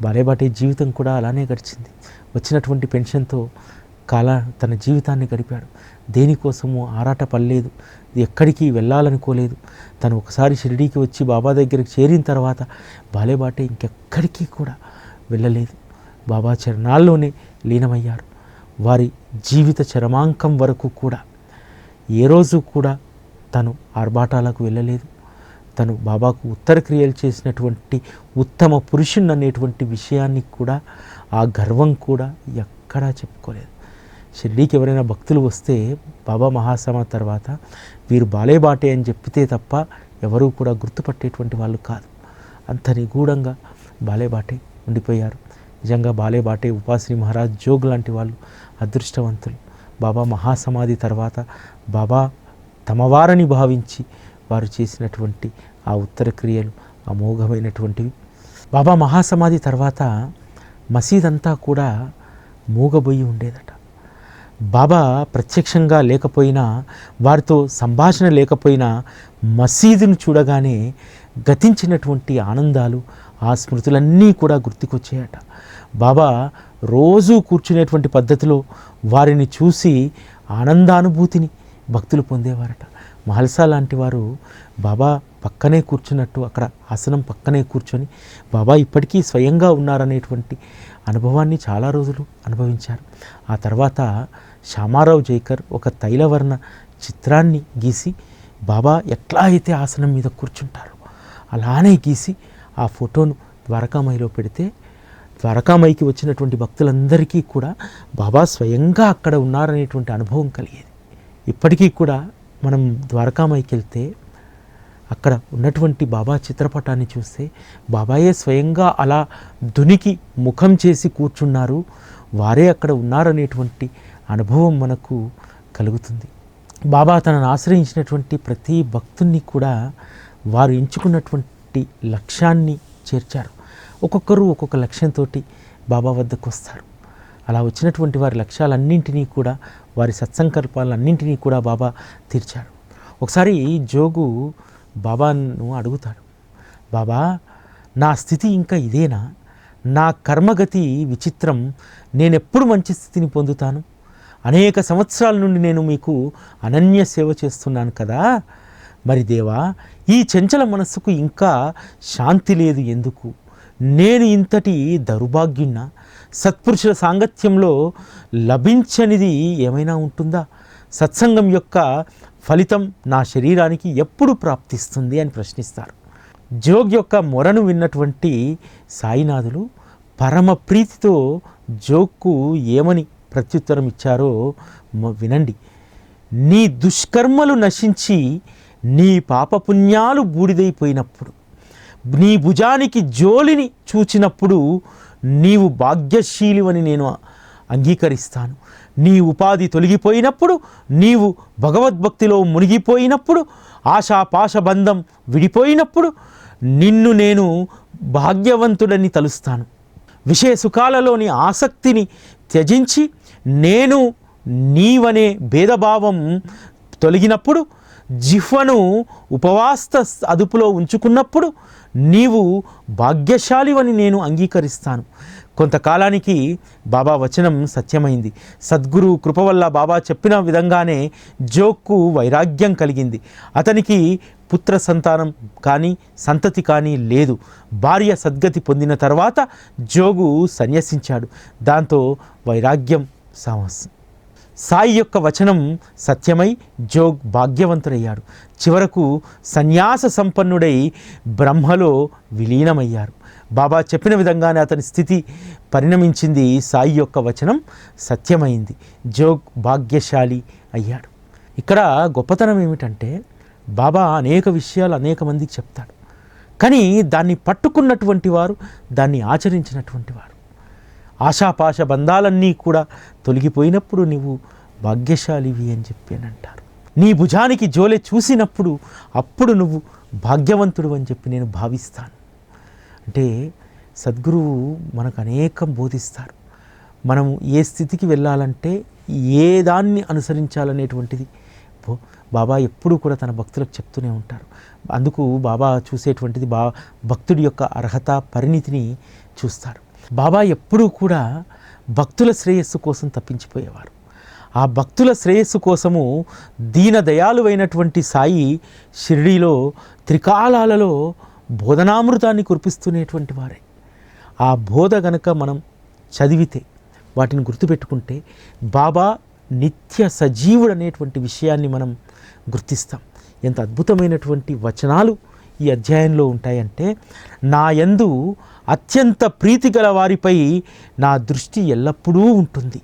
బాలేబాటే జీవితం కూడా అలానే గడిచింది. వచ్చినటువంటి పెన్షన్తో తన జీవితాన్ని గడిపాడు. దేనికోసము ఆరాట పడలేదు, ఎక్కడికి వెళ్ళాలనుకోలేదు. తను ఒకసారి షిరిడీకి వచ్చి బాబా దగ్గరికి చేరిన తర్వాత బాలేబాటే ఇంకెక్కడికి కూడా వెళ్ళలేదు. బాబా చరణాల్లోనే లీనమయ్యారు. వారి జీవిత చరమాంకం వరకు కూడా ఏ రోజు కూడా తను ఆర్భాటాలకు వెళ్ళలేదు. తను బాబాకు ఉత్తర క్రియలు చేసినటువంటి ఉత్తమ పురుషుని అనేటువంటి విషయాన్ని కూడా, ఆ గర్వం కూడా ఎక్కడా చెప్పుకోలేదు. షిరిడీకి ఎవరైనా భక్తులు వస్తే బాబా మహాసమాధి తర్వాత వీరు బాలేబాటే అని చెప్పితే తప్ప ఎవరూ కూడా గుర్తుపట్టేటువంటి వాళ్ళు కాదు. అంత నిగూఢంగా బాలేబాటే ఉండిపోయారు. నిజంగా బాలేబాటే, ఉపాసిని మహారాజ్, జోగ్ లాంటి వాళ్ళు అదృష్టవంతులు. బాబా మహాసమాధి తర్వాత బాబా తమవారని భావించి వారు చేసినటువంటి ఆ ఉత్తర క్రియలు అమోఘమైనటువంటివి. బాబా మహాసమాధి తర్వాత మసీదంతా కూడా మూగబోయి ఉండేదట. బాబా ప్రత్యక్షంగా లేకపోయినా, వారితో సంభాషణ లేకపోయినా మసీదును చూడగానే గతించినటువంటి ఆనందాలు, ఆ స్మృతులన్నీ కూడా గుర్తుకొచ్చాయట. బాబా రోజూ కూర్చునేటువంటి పద్ధతిలో వారిని చూసి ఆనందానుభూతిని భక్తులు పొందేవారట. మహల్సా లాంటి వారు బాబా పక్కనే కూర్చున్నట్టు, అక్కడ ఆసనం పక్కనే కూర్చొని బాబా ఇప్పటికీ స్వయంగా ఉన్నారనేటువంటి అనుభవాన్ని చాలా రోజులు అనుభవించారు. ఆ తర్వాత శ్యామారావు జైకర్ ఒక తైలవర్ణ చిత్రాన్ని గీసి బాబా ఎట్లా అయితే ఆసనం మీద కూర్చుంటారో అలానే గీసి ఆ ఫోటోను ద్వారకామాయిలో పెడితే ద్వారకామాయికి వచ్చినటువంటి భక్తులందరికీ కూడా బాబా స్వయంగా అక్కడ ఉన్నారనేటువంటి అనుభవం కలిగేది. ఇప్పటికీ కూడా మనం ద్వారకామాయికి వెళ్తే అక్కడ ఉన్నటువంటి బాబా చిత్రపటాన్ని చూస్తే బాబాయే స్వయంగా అలా దునికి ముఖం చేసి కూర్చున్నారు, వారే అక్కడ ఉన్నారనేటువంటి అనుభవం మనకు కలుగుతుంది. బాబా తనను ఆశ్రయించినటువంటి ప్రతి భక్తుని కూడా వారు ఎంచుకున్నటువంటి లక్ష్యాన్ని చేర్చారు. ఒక్కొక్కరు ఒక్కొక్క లక్ష్యంతో బాబా వద్దకు వస్తారు. అలా వచ్చినటువంటి వారి లక్ష్యాలన్నింటినీ కూడా, వారి సత్సంకల్పాలన్నింటినీ కూడా బాబా తీర్చారు. ఒకసారి జోగు బాబాను అడుగుతాడు, బాబా నా స్థితి ఇంకా ఇదేనా? నా కర్మగతి విచిత్రం, నేనెప్పుడు మంచి స్థితిని పొందుతాను? అనేక సంవత్సరాల నుండి నేను మీకు అనన్య సేవ చేస్తున్నాను కదా, మరి దేవా ఈ చంచల మనస్సుకు ఇంకా శాంతి లేదు ఎందుకు? నేను ఇంతటి దౌర్భాగ్యున్నా? సత్పురుషుల సాంగత్యంలో లభించనిది ఏమైనా ఉంటుందా? సత్సంగం యొక్క ఫలితం నా శరీరానికి ఎప్పుడు ప్రాప్తిస్తుంది అని ప్రశ్నిస్తారు. జోగ్ యొక్క మొరను విన్నటువంటి సాయినాథులు పరమ ప్రీతితో జోగ్కు ఏమని ప్రత్యుత్తరం ఇచ్చారో వినండి. నీ దుష్కర్మలు నశించి నీ పాపపుణ్యాలు బూడిదైపోయినప్పుడు, నీ భుజానికి జోలిని చూచినప్పుడు నీవు భాగ్యశీలివని నేను అంగీకరిస్తాను. నీ ఉపాధి తొలగిపోయినప్పుడు, నీవు భగవద్భక్తిలో మునిగిపోయినప్పుడు, ఆశాపాశ బంధం విడిపోయినప్పుడు నిన్ను నేను భాగ్యవంతుడని తలుస్తాను. విషయ సుఖాలలోని ఆసక్తిని త్యజించి నేను నీవనే భేదభావం తొలగినప్పుడు, జిహ్వను ఉపవాస్త అదుపులో ఉంచుకున్నప్పుడు నీవు భాగ్యశాలివని నేను అంగీకరిస్తాను. కొంతకాలానికి బాబా వచనం సత్యమైంది. సద్గురు కృప వల్ల బాబా చెప్పిన విధంగానే జోగ్కు వైరాగ్యం కలిగింది. అతనికి పుత్ర సంతానం కానీ సంతతి కానీ లేదు. భార్య సద్గతి పొందిన తర్వాత జోగు సన్యసించాడు. దాంతో వైరాగ్యం సాయి యొక్క వచనం సత్యమై జోగ్ భాగ్యవంతుడయ్యాడు. చివరకు సన్యాస సంపన్నుడై బ్రహ్మలో విలీనమయ్యారు. బాబా చెప్పిన విధంగానే అతని స్థితి పరిణమించింది. సాయి యొక్క వచనం సత్యమైంది. జోగ్ భాగ్యశాలి అయ్యాడు. ఇక్కడ గొప్పతనం ఏమిటంటే బాబా అనేక విషయాలు అనేక మందికి చెప్తాడు, కానీ దాన్ని పట్టుకున్నటువంటి వారు, దాన్ని ఆచరించినటువంటి వారు, ఆశాపాశ బంధాలన్నీ కూడా తొలగిపోయినప్పుడు నీవు భాగ్యశాలివి అని చెప్పానంటారు. నీ భుజానికి జోలె చూసినప్పుడు అప్పుడు నువ్వు భాగ్యవంతుడు అని చెప్పి నేను భావిస్తాను. అంటే సద్గురువు మనకు అనేకం బోధిస్తారు. మనం ఏ స్థితికి వెళ్ళాలంటే ఏ దాన్ని అనుసరించాలనేటువంటిది బాబా ఎప్పుడూ కూడా తన భక్తులకు చెప్తూనే ఉంటారు. అందుకు బాబా చూసేటువంటిది భక్తుడి యొక్క అర్హత పరిణితిని చూస్తారు. బాబా ఎప్పుడూ కూడా భక్తుల శ్రేయస్సు కోసం తప్పించిపోయేవారు. ఆ భక్తుల శ్రేయస్సు కోసము దీనదయాలువైనటువంటి సాయి షిరిడీలో త్రికాలాలలో బోధనామృతాన్ని కురిపిస్తునేటువంటి వారే. ఆ బోధ గనక మనం చదివితే, వాటిని గుర్తుపెట్టుకుంటే బాబా నిత్య సజీవుడు అనేటువంటి విషయాన్ని మనం గుర్తిస్తాం. ఎంత అద్భుతమైనటువంటి వచనాలు ఈ అధ్యాయంలో ఉంటాయంటే, నా యందు అత్యంత ప్రీతి గల వారిపై నా దృష్టి ఎల్లప్పుడూ ఉంటుంది,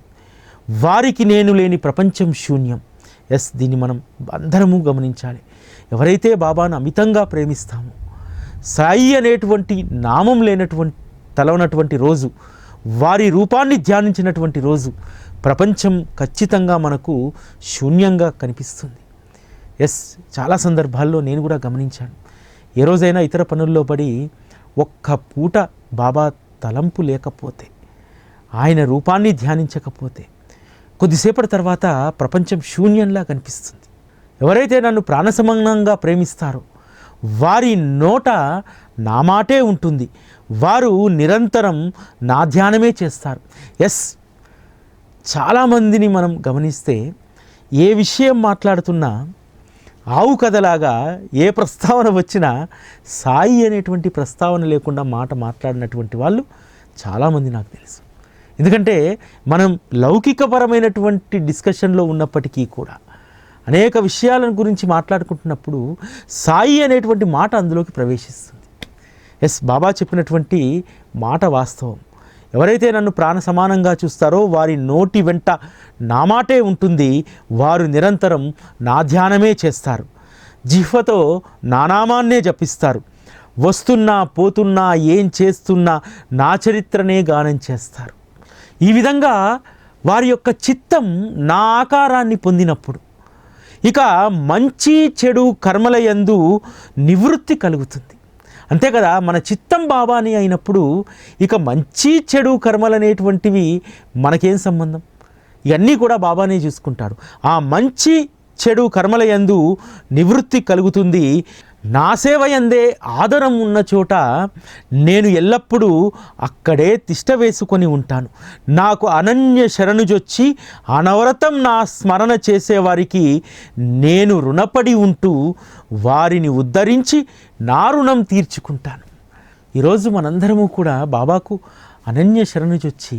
వారికి నేను లేని ప్రపంచం శూన్యం. దీన్ని మనం అందరము గమనించాలి. ఎవరైతే బాబాను అమితంగా ప్రేమిస్తామో, సాయి అనేటువంటి నామం లేనటువంటి తలవనటువంటి రోజు, వారి రూపాన్ని ధ్యానించినటువంటి రోజు ప్రపంచం ఖచ్చితంగా మనకు శూన్యంగా కనిపిస్తుంది. చాలా సందర్భాల్లో నేను కూడా గమనించాను. ఏ రోజైనా ఇతర పనుల్లో పడి ఒక్క పూట బాబా తలంపు లేకపోతే, ఆయన రూపాన్ని ధ్యానించకపోతే కొద్దిసేపటి తర్వాత ప్రపంచం శూన్యంలా కనిపిస్తుంది. ఎవరైతే నన్ను ప్రాణసమానంగా ప్రేమిస్తారో వారి నోట నా మాటే ఉంటుంది, వారు నిరంతరం నా ధ్యానమే చేస్తారు. చాలామందిని మనం గమనిస్తే ఏ విషయం మాట్లాడుతున్నా ఆవు కథలాగా ఏ ప్రస్తావన వచ్చినా సాయి అనేటువంటి ప్రస్తావన లేకుండా మాట మాట్లాడినటువంటి వాళ్ళు చాలామంది నాకు తెలుసు. ఎందుకంటే మనం లౌకికపరమైనటువంటి డిస్కషన్లో ఉన్నప్పటికీ కూడా అనేక విషయాల గురించి మాట్లాడుకుంటున్నప్పుడు సాయి అనేటువంటి మాట అందులోకి ప్రవేశిస్తుంది. బాబా చెప్పినటువంటి మాట వాస్తవం. ఎవరైతే నన్ను ప్రాణ సమానంగా చూస్తారో వారి నోటి వెంట నా మాటే ఉంటుంది, వారు నిరంతరం నా ధ్యానమే చేస్తారు, జిహ్వతో నా నామాన్నే జపిస్తారు, వస్తున్నా పోతున్నా ఏం చేస్తున్నా నా చరిత్రనే గానం చేస్తారు. ఈ విధంగా వారి యొక్క చిత్తం నా ఆకారాన్ని పొందినప్పుడు ఇక మంచి చెడు కర్మల యందు నివృత్తి కలుగుతుంది. అంతే కదా, మన చిత్తం బాబాని అయినప్పుడు ఇక మంచి చెడు కర్మలు అనేటువంటివి మనకేం సంబంధం? ఇవన్నీ కూడా బాబానే చూసుకుంటాడు. ఆ మంచి చెడు కర్మల యందు నివృత్తి కలుగుతుంది. నా సేవ యందే ఆదరం ఉన్న చోట నేను ఎల్లప్పుడూ అక్కడే తిష్ట వేసుకొని ఉంటాను. నాకు అనన్య శరణుజొచ్చి అనవరతం నా స్మరణ చేసేవారికి నేను రుణపడి ఉంటూ వారిని ఉద్ధరించి నా రుణం తీర్చుకుంటాను. ఈరోజు మనందరము కూడా బాబాకు అనన్య శరణుజొచ్చి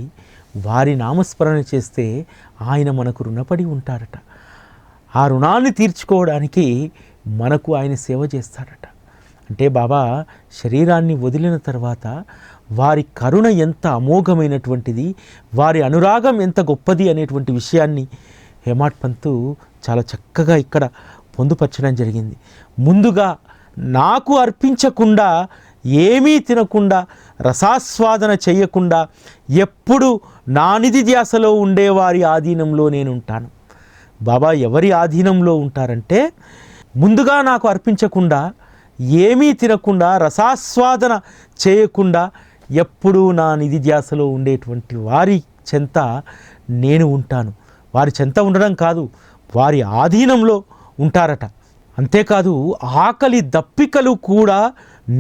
వారి నామస్మరణ చేస్తే ఆయన మనకు రుణపడి ఉంటాడట. ఆ రుణాన్ని తీర్చుకోవడానికి మనకు ఆయన సేవ చేస్తాడట. అంటే బాబా శరీరాన్ని వదిలిన తర్వాత వారి కరుణ ఎంత అమోఘమైనటువంటిది, వారి అనురాగం ఎంత గొప్పది అనేటువంటి విషయాన్ని హేమాడ్ పంతు చాలా చక్కగా ఇక్కడ పొందుపరచడం జరిగింది. ముందుగా నాకు అర్పించకుండా, ఏమీ తినకుండా, రసాస్వాదన చేయకుండా, ఎప్పుడు నా నిధి ధ్యాసలో ఉండేవారి ఆధీనంలో నేను ఉంటాను. బాబా ఎవరి ఆధీనంలో ఉంటారంటే, ముందుగా నాకు అర్పించకుండా, ఏమీ తినకుండా, రసాస్వాదన చేయకుండా ఎప్పుడూ నా నిధి ధ్యాసలో ఉండేటువంటి వారి చెంత నేను ఉంటాను. వారి చెంత ఉండడం కాదు, వారి ఆధీనంలో ఉంటారట. అంతేకాదు, ఆకలి దప్పికలు కూడా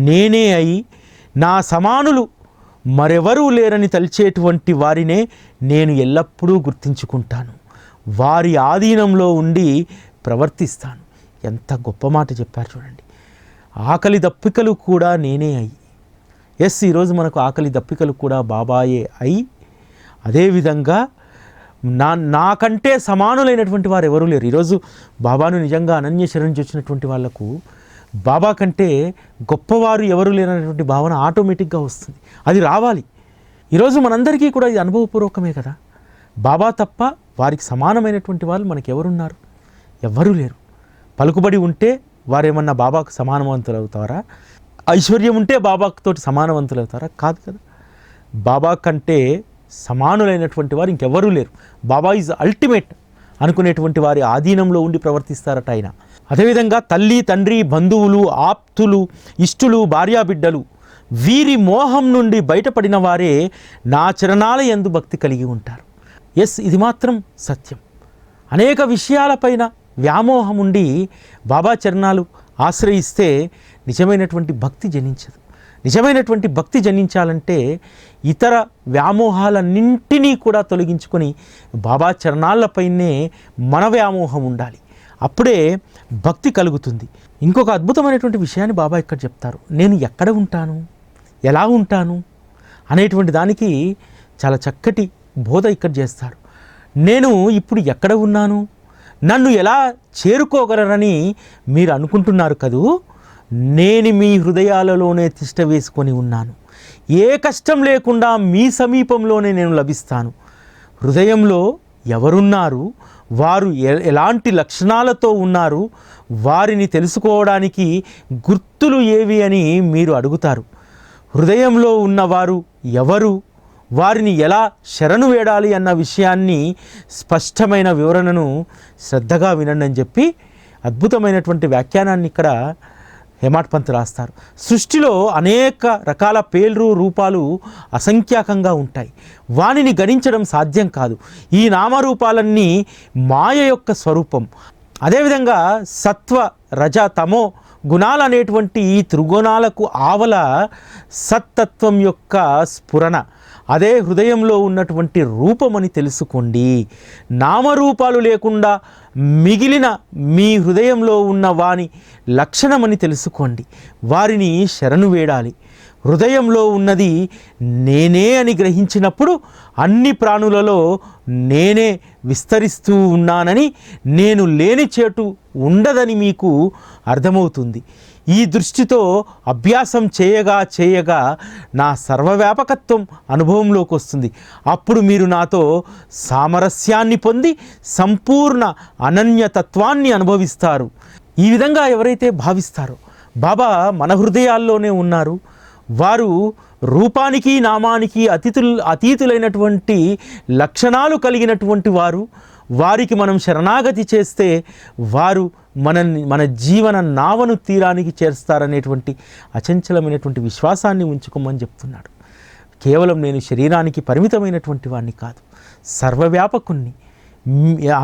నేనే అయి నా సమానులు మరెవరూ లేరని తలిచేటువంటి వారినే నేను ఎల్లప్పుడూ గుర్తించుకుంటాను. వారి ఆధీనంలో ఉండి ప్రవర్తిస్తాను. ఎంత గొప్ప మాట చెప్పారు చూడండి. ఆకలి దప్పికలు కూడా నేనే అయి. ఎస్, ఈరోజు మనకు ఆకలి దప్పికలు కూడా బాబాయే అయి, అదేవిధంగా నాకంటే సమానులైనటువంటి వారు ఎవరూ లేరు. ఈరోజు బాబాను నిజంగా అనన్య శరణి వచ్చినటువంటి వాళ్లకు బాబా కంటే గొప్పవారు ఎవరు లేనటువంటి భావన ఆటోమేటిక్గా వస్తుంది. అది రావాలి. ఈరోజు మనందరికీ కూడా ఇది అనుభవపూర్వకమే కదా. బాబా తప్ప వారికి సమానమైనటువంటి వాళ్ళు మనకు ఎవరున్నారు? ఎవ్వరూ లేరు. పలుకుబడి ఉంటే వారేమన్నా బాబాకు సమానవంతులు అవుతారా? ఐశ్వర్యం ఉంటే బాబాతోటి సమానవంతులు అవుతారా? కాదు కదా. బాబా కంటే సమానులైనటువంటి వారు ఇంకెవరూ లేరు. బాబా ఈజ్ అల్టిమేట్ అనుకునేటువంటి వారి ఆధీనంలో ఉండి ప్రవర్తిస్తారట ఆయన. అదేవిధంగా తల్లి, తండ్రి, బంధువులు, ఆప్తులు, ఇష్టులు, భార్యాబిడ్డలు వీరి మోహం నుండి బయటపడిన వారే నా చరణాల యందు భక్తి కలిగి ఉంటారు. ఎస్, ఇది మాత్రం సత్యం. అనేక విషయాలపైన వ్యామోహం ఉండి బాబా చరణాలు ఆశ్రయిస్తే నిజమైనటువంటి భక్తి జనించదు. నిజమైనటువంటి భక్తి జనించాలంటే ఇతర వ్యామోహాలన్నింటినీ కూడా తొలగించుకొని బాబా చరణాలపైనే మన వ్యామోహం ఉండాలి. అప్పుడే భక్తి కలుగుతుంది. ఇంకొక అద్భుతమైనటువంటి విషయాన్ని బాబా ఇక్కడ చెప్తారు. నేను ఎక్కడ ఉంటాను, ఎలా ఉంటాను అనేటువంటి దానికి చాలా చక్కటి బోధ ఇక్కడ చేస్తారు. నేను ఇప్పుడు ఎక్కడ ఉన్నాను, నన్ను ఎలా చేరుకోగలరని మీరు అనుకుంటున్నారు కదూ. నేను మీ హృదయాలలోనే తిష్ట వేసుకొని ఉన్నాను. ఏ కష్టం లేకుండా మీ సమీపంలోనే నేను లభిస్తాను. హృదయంలో ఎవరున్నారు, వారు ఎలాంటి లక్షణాలతో ఉన్నారు, వారిని తెలుసుకోవడానికి గుర్తులు ఏవి అని మీరు అడుగుతారు. హృదయంలో ఉన్నవారు ఎవరు, వారిని ఎలా శరణు వేడాలి అన్న విషయాన్ని స్పష్టమైన వివరణను శ్రద్ధగా వినండి అని చెప్పి అద్భుతమైనటువంటి వ్యాఖ్యానాన్ని ఇక్కడ హేమాడ్ పంత్ రాస్తారు. సృష్టిలో అనేక రకాల పేర్లు, రూపాలు అసంఖ్యాకంగా ఉంటాయి. వానిని గణించడం సాధ్యం కాదు. ఈ నామరూపాలన్నీ మాయ యొక్క స్వరూపం. అదేవిధంగా సత్వ, రజ, తమో గుణాలు అనేటువంటి ఈ త్రిగుణాలకు ఆవల సత్తత్వం యొక్క స్ఫురణ, అదే హృదయంలో ఉన్నటువంటి రూపమని తెలుసుకోండి. నామరూపాలు లేకుండా మిగిలిన మీ హృదయంలో ఉన్న వాని లక్షణమని తెలుసుకోండి. వారిని శరణు వేడాలి. హృదయంలో ఉన్నది నేనే అని గ్రహించినప్పుడు అన్ని ప్రాణులలో నేనే విస్తరిస్తూ ఉన్నానని, నేను లేని చేటు ఉండదని మీకు అర్థమవుతుంది. ఈ దృష్టితో అభ్యాసం చేయగా చేయగా నా సర్వవ్యాపకత్వం అనుభవంలోకి వస్తుంది. అప్పుడు మీరు నాతో సామరస్యాన్ని పొంది సంపూర్ణ అనన్యతత్వాన్ని అనుభవిస్తారు. ఈ విధంగా ఎవరైతే భావిస్తారో బాబా మన హృదయాల్లోనే ఉన్నారు. వారు రూపానికి, నామానికి అతీతులైనటువంటి లక్షణాలు కలిగినటువంటి వారు. వారికి మనం శరణాగతి చేస్తే వారు మన జీవన నావను తీరానికి చేరుస్తారనేటువంటి అచంచలమైనటువంటి విశ్వాసాన్ని ఉంచుకోమని చెప్తున్నాడు. కేవలం నేను శరీరానికి పరిమితమైనటువంటి వాడిని కాదు, సర్వవ్యాపకుణ్ణి.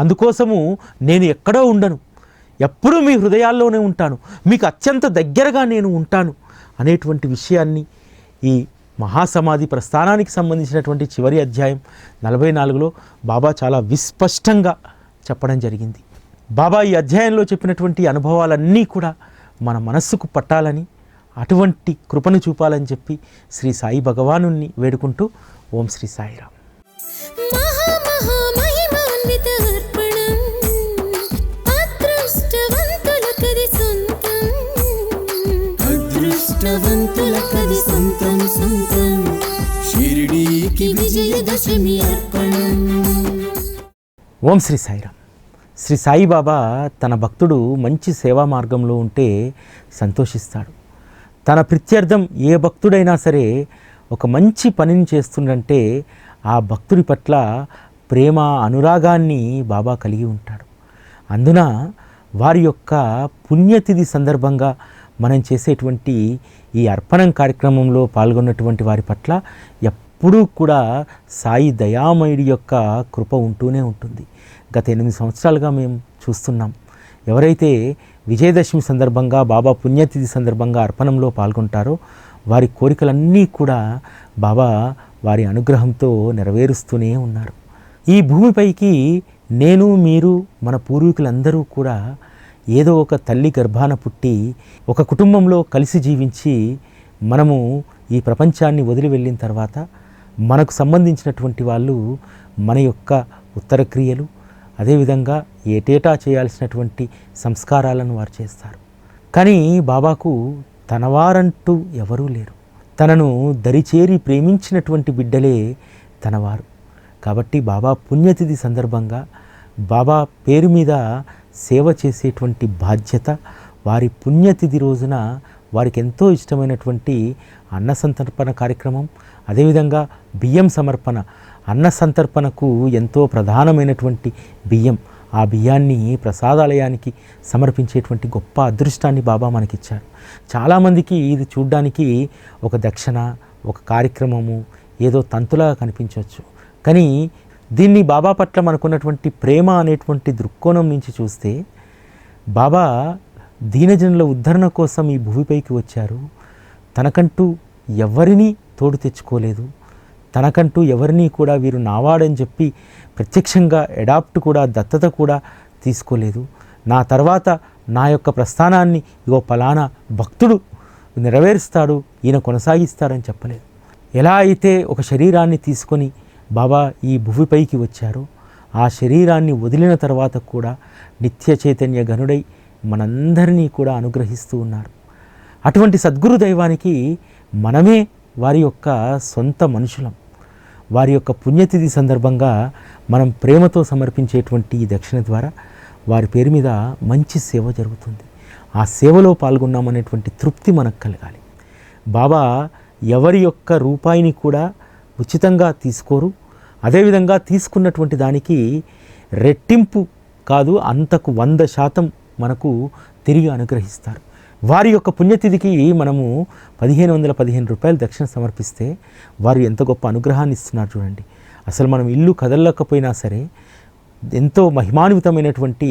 అందుకోసము నేను ఎక్కడో ఉండను, ఎప్పుడూ మీ హృదయాల్లోనే ఉంటాను, మీకు అత్యంత దగ్గరగా నేను ఉంటాను అనేటువంటి విషయాన్ని ఈ మహాసమాధి ప్రస్థానానికి సంబంధించినటువంటి చివరి అధ్యాయం 44లో బాబా చాలా విస్పష్టంగా చెప్పడం జరిగింది. బాబా ఈ అధ్యాయంలో చెప్పినటువంటి అనుభవాలన్నీ కూడా మన మనస్సుకు పట్టాలని, అటువంటి కృపను చూపాలని చెప్పి శ్రీ సాయి భగవానుని వేడుకుంటూ ఓం శ్రీ సాయిరామ్. అదృష్టవంతులకది సొంతం సొంతం, షిరిడీకి విజయదశమి అర్పణం. ఓం శ్రీ సాయిరామ్. శ్రీ సాయిబాబా తన భక్తుడు మంచి సేవా మార్గంలో ఉంటే సంతోషిస్తాడు. తన ప్రీత్యర్థం ఏ భక్తుడైనా సరే ఒక మంచి పనిని చేస్తుందంటే ఆ భక్తుడి పట్ల ప్రేమ అనురాగాన్ని బాబా కలిగి ఉంటాడు. అందున వారి యొక్క పుణ్యతిథి సందర్భంగా మనం చేసేటువంటి ఈ అర్పణం కార్యక్రమంలో పాల్గొన్నటువంటి వారి పట్ల ఎప్పుడూ కూడా సాయి దయామయుడి యొక్క కృప ఉంటూనే ఉంటుంది. గత 8 సంవత్సరాలుగా మేము చూస్తున్నాం. ఎవరైతే విజయదశమి సందర్భంగా బాబా పుణ్యతిథి సందర్భంగా అర్పణంలో పాల్గొంటారో వారి కోరికలన్నీ కూడా బాబా వారి అనుగ్రహంతో నెరవేరుస్తూనే ఉన్నారు. ఈ భూమిపైకి నేను, మీరు, మన పూర్వీకులందరూ కూడా ఏదో ఒక తల్లి గర్భాన పుట్టి ఒక కుటుంబంలో కలిసి జీవించి మనము ఈ ప్రపంచాన్ని వదిలి వెళ్ళిన తర్వాత మనకు సంబంధించినటువంటి వాళ్ళు మన యొక్క ఉత్తర క్రియలు, అదేవిధంగా ఏటేటా చేయాల్సినటువంటి సంస్కారాలను వారు చేస్తారు. కానీ బాబాకు తనవారంటూ ఎవరూ లేరు. తనను దరిచేరి ప్రేమించినటువంటి బిడ్డలే తనవారు. కాబట్టి బాబా పుణ్యతిథి సందర్భంగా బాబా పేరు మీద సేవ చేసేటువంటి బాధ్యత, వారి పుణ్యతిథి రోజున వారికి ఎంతో ఇష్టమైనటువంటి అన్న సంతర్పణ కార్యక్రమం, అదేవిధంగా బియ్యం సమర్పణ. అన్న సంతర్పణకు ఎంతో ప్రధానమైనటువంటి బియ్యం, ఆ బియ్యాన్ని ప్రసాదాలయానికి సమర్పించేటువంటి గొప్ప అదృష్టాన్ని బాబా మనకిచ్చారు. చాలామందికి ఇది చూడ్డానికి ఒక దక్షిణ, ఒక కార్యక్రమము, ఏదో తంతులా కనిపించవచ్చు. కానీ దీన్ని బాబా పట్ల మనకున్నటువంటి ప్రేమ అనేటువంటి దృక్కోణం నుంచి చూస్తే బాబా దీనజనుల ఉద్ధరణ కోసం ఈ భూమిపైకి వచ్చారు. తనకంటూ ఎవరిని తోడు తెచ్చుకోలేదు. తనకంటూ ఎవరిని కూడా వీరు నావాడని చెప్పి ప్రత్యక్షంగా అడాప్ట్ కూడా, దత్తత కూడా తీసుకోలేదు. నా తర్వాత నా యొక్క ప్రస్థానాన్ని ఇగో పలానా భక్తుడు నెరవేరుస్తాడు, ఈయన కొనసాగిస్తారని చెప్పలేదు. ఎలా అయితే ఒక శరీరాన్ని తీసుకొని బాబా ఈ భూమిపైకి వచ్చారో ఆ శరీరాన్ని వదిలిన తర్వాత కూడా నిత్య చైతన్య గనుడై మనందరినీ కూడా అనుగ్రహిస్తూ ఉన్నారు. అటువంటి సద్గురు దైవానికి మనమే వారి యొక్క సొంత మనుషులం. వారి యొక్క పుణ్యతిథి సందర్భంగా మనం ప్రేమతో సమర్పించేటువంటి ఈ దక్షిణ ద్వారా వారి పేరు మీద మంచి సేవ జరుగుతుంది. ఆ సేవలో పాల్గొన్నామనేటువంటి తృప్తి మనకు కలగాలి. బాబా ఎవరి యొక్క రూపాయిని కూడా ఉచితంగా తీసుకోరు. అదేవిధంగా తీసుకున్నటువంటి దానికి రెట్టింపు కాదు, అంతకు 100% మనకు తిరిగి అనుగ్రహిస్తారు. వారి యొక్క పుణ్యతిథికి మనము 1515 రూపాయలు దక్షిణ సమర్పిస్తే వారు ఎంత గొప్ప అనుగ్రహాన్ని ఇస్తున్నారు చూడండి. అసలు మనం ఇల్లు కదలకపోయినా సరే ఎంతో మహిమాన్వితమైనటువంటి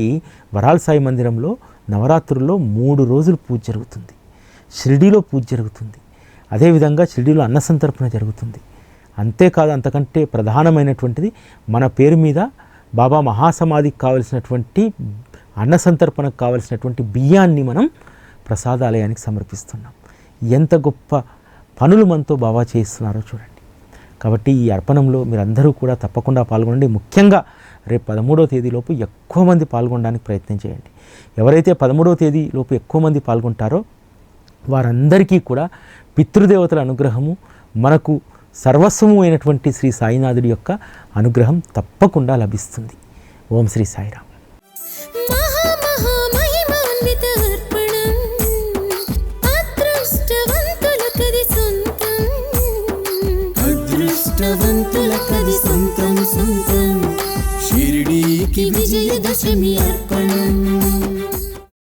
వరాల సాయి మందిరంలో నవరాత్రుల్లో 3 రోజులు పూజ జరుగుతుంది. షిరిడీలో పూజ జరుగుతుంది. అదేవిధంగా షిరిడీలో అన్న సంతర్పణ జరుగుతుంది. అంతేకాదు, అంతకంటే ప్రధానమైనటువంటిది మన పేరు మీద బాబా మహాసమాధికి కావలసినటువంటి అన్న సంతర్పణకు కావలసినటువంటి బియ్యాన్ని మనం ప్రసాదాలయానికి సమర్పిస్తున్నాం. ఎంత గొప్ప పనులు మనతో బాబా చేస్తున్నారో చూడండి. కాబట్టి ఈ అర్పణంలో మీరందరూ కూడా తప్పకుండా పాల్గొనండి. ముఖ్యంగా రేపు 13వ తేదీలోపు ఎక్కువ మంది పాల్గొనడానికి ప్రయత్నం చేయండి. ఎవరైతే 13వ తేదీలోపు ఎక్కువ మంది పాల్గొంటారో వారందరికీ కూడా పితృదేవతల అనుగ్రహము, మనకు సర్వస్వము అయినటువంటి శ్రీ సాయినాథుడి యొక్క అనుగ్రహం తప్పకుండా లభిస్తుంది. ఓం శ్రీ సాయిరామ్. అదృష్టవంతులకది సొంతం సొంతం షిరిడీకి విజయదశమి అర్పణం.